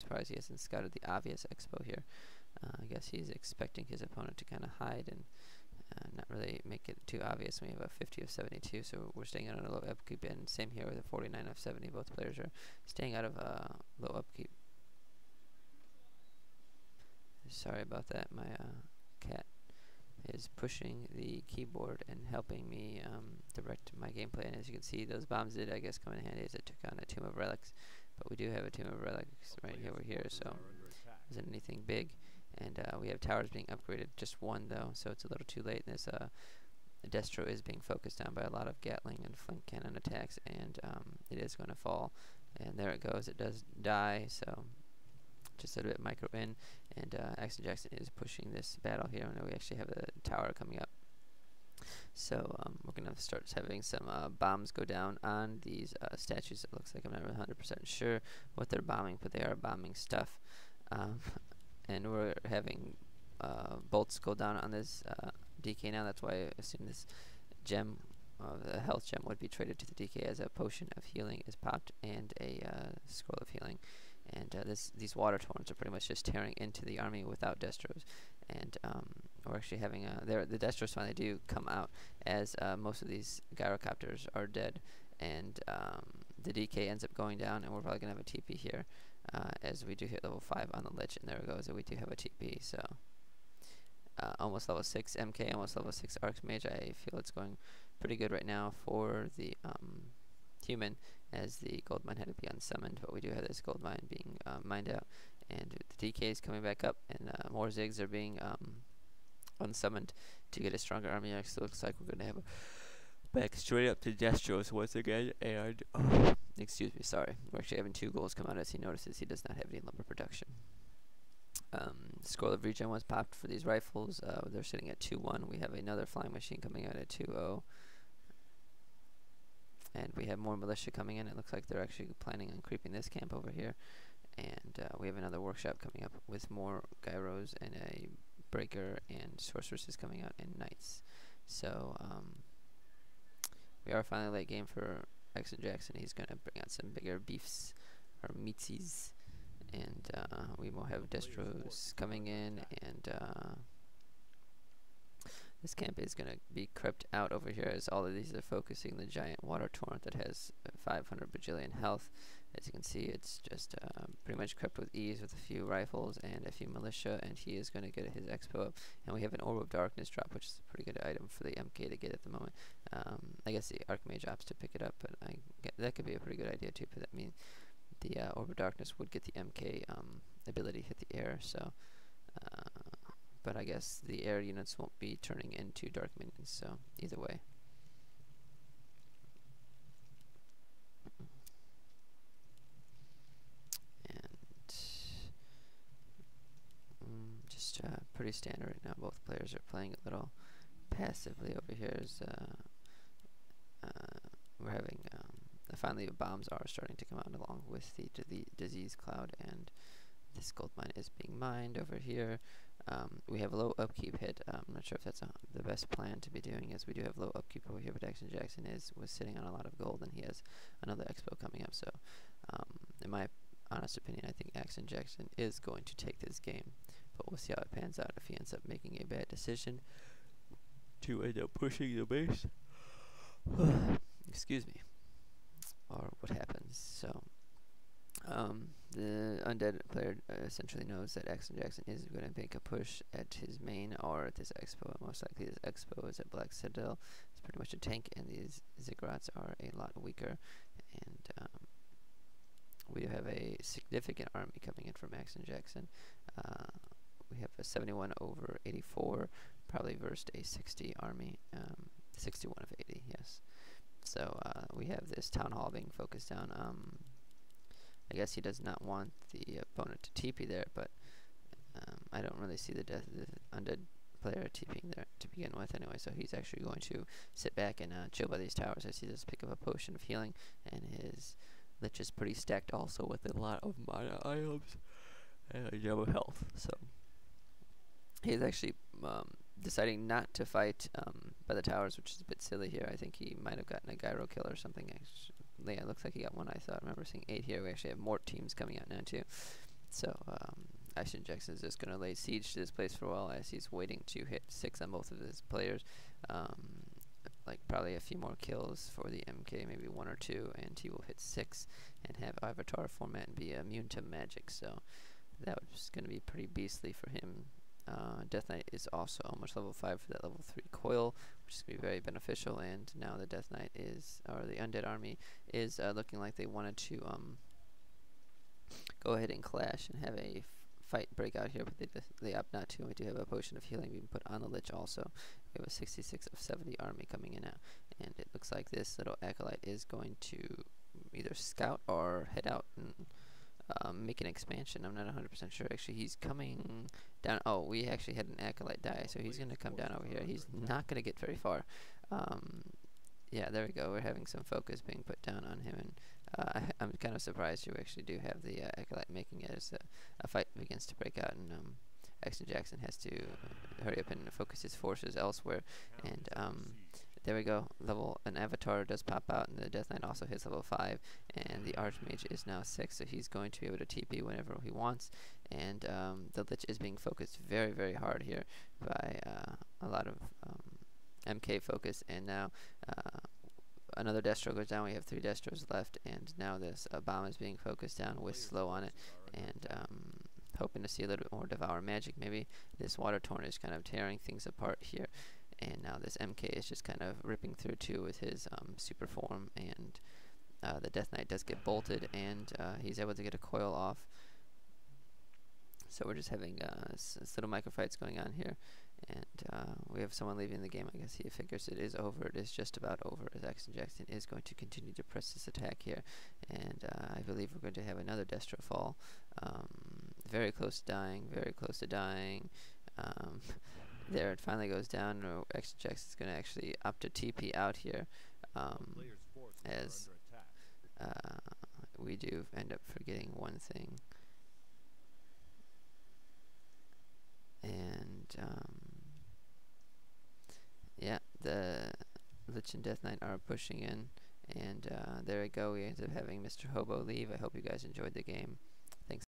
Surprised he hasn't scouted the obvious expo here. I guess he's expecting his opponent to kind of hide and not really make it too obvious. We have a 50 of 72, so we're staying out on a low upkeep, and same here with a 49 of 70. Both players are staying out of low upkeep. Sorry about that. My cat is pushing the keyboard and helping me direct my gameplay. And as you can see, those bombs did, I guess, come in handy as it took on a Tomb of Relics. But we do have a Tomb of Relics right over here, so isn't anything big. And we have towers being upgraded, just one though, so it's a little too late. And this Destro is being focused on by a lot of Gatling and flint cannon attacks, and it is going to fall. And there it goes. It does die, so just a little bit micro in. And AJvsHobo is pushing this battle here, and we actually have a tower coming up. So we're going to start having some bombs go down on these statues. It looks like I'm not 100% sure what they're bombing, but they are bombing stuff. And we're having bolts go down on this DK now. That's why I assume this gem, the health gem, would be traded to the DK as a potion of healing is popped and a scroll of healing. And these water torrents are pretty much just tearing into the army without Destros. And we're actually having the Destros finally do come out as most of these gyrocopters are dead, and the DK ends up going down, and we're probably gonna have a TP here as we do hit level 5 on the Lich, and there it goes, and we do have a TP. So almost level 6 MK, almost level 6 Archmage. I feel it's going pretty good right now for the human, as the gold mine had to be unsummoned, but we do have this gold mine being mined out, and the DK is coming back up, and more Zigs are being unsummoned to get a stronger army. Actually, looks like we're going to have a back straight up to Destros once again, and excuse me, sorry, we're actually having 2 goals come out as he notices he does not have any lumber production. Scroll of Regen was popped for these rifles. They're sitting at 2-1. We have another flying machine coming out at 2-0. And we have more militia coming in. It looks like they're actually planning on creeping this camp over here. And we have another workshop coming up with more gyros and a breaker and sorceresses coming out and knights. So we are finally late game for AJvsHobo. He's going to bring out some bigger beefs or meatsies. And we will have Destros coming in, and this camp is going to be crept out over here, as all of these are focusing the giant water torrent that has 500 bajillion health. As you can see, it's just pretty much crept with ease with a few rifles and a few militia, and he is going to get his expo up. And we have an Orb of Darkness drop, which is a pretty good item for the MK to get at the moment. I guess the Archmage opts to pick it up, but that could be a pretty good idea too, because that means the Orb of Darkness would get the MK ability to hit the air. So but I guess the air units won't be turning into dark minions, so either way. And just pretty standard right now. Both players are playing a little passively over here. As, we're having finally the bombs are starting to come out along with the disease cloud, and this gold mine is being mined over here. We have a low upkeep hit. I'm not sure if that's the best plan to be doing, as we do have low upkeep over here, but AJvsHobo was sitting on a lot of gold, and he has another expo coming up. So in my honest opinion, I think AJvsHobo is going to take this game, but we'll see how it pans out. If he ends up making a bad decision to end up pushing the base, excuse me, or what happens. So the undead player essentially knows that AJvsHobo is going to make a push at his main or at this expo. Most likely this expo is at Black Citadel. It's pretty much a tank, and these Ziggurats are a lot weaker. And we have a significant army coming in from AJvsHobo. We have a 71 over 84, probably versed a 60 army, 61 of 80, yes. So we have this town hall being focused down. I guess he does not want the opponent to TP there, but I don't really see the undead player TPing there to begin with anyway, so he's actually going to sit back and chill by these towers as he does pick up a potion of healing, and his Lich is pretty stacked also with a lot of mana items and a gem of health. So he's actually deciding not to fight by the towers, which is a bit silly here. I think he might have gotten a gyro kill or something. Actually, yeah, it looks like he got one. I remember seeing 8 here. We actually have more teams coming out now too. So Action Jackson is just going to lay siege to this place for a while as he's waiting to hit 6 on both of his players. Like probably a few more kills for the MK, maybe 1 or 2, and he will hit 6 and have Avatar format and be immune to magic. So that was going to be pretty beastly for him. Death Knight is also almost level 5 for that level 3 coil, which is going to be very beneficial. And now the Death Knight is, or the Undead Army is looking like they wanted to go ahead and clash and have a fight break out here, but they opt not to. And we do have a potion of healing being put on the Lich also. We have a 66 of 70 army coming in now, and it looks like this little Acolyte is going to either scout or head out and make an expansion. I'm not 100% sure. Actually, he's coming down. Oh, we actually had an Acolyte die, so he's going to come down over here. He's not going to get very far. Yeah, there we go. We're having some focus being put down on him, and I'm kind of surprised you actually do have the Acolyte making it as a fight begins to break out, and Action Jackson has to hurry up and focus his forces elsewhere. And there we go. An Avatar does pop out, and the Death Knight also hits level 5, and the Archmage is now 6, so he's going to be able to TP whenever he wants. And the Lich is being focused very, very hard here by a lot of MK focus, and now another Destro goes down. We have 3 Destros left, and now this bomb is being focused down with slow on it, and hoping to see a little bit more Devour Magic. Maybe this Water Torrent is kind of tearing things apart here, and now this MK is just kind of ripping through too with his super form, and the Death Knight does get bolted, and he's able to get a coil off. So we're just having little microfights going on here, and we have someone leaving the game. I guess he figures it is over. It is just about over, as Action Jackson is going to continue to press this attack here, and I believe we're going to have another Destro fall. Very close to dying, very close to dying. There it finally goes down. Action Jackson is going to actually opt to TP out here, as we do end up forgetting one thing. And yeah, the Lich and Death Knight are pushing in, and there we go. We ended up having Mr. Hobo leave. I hope you guys enjoyed the game.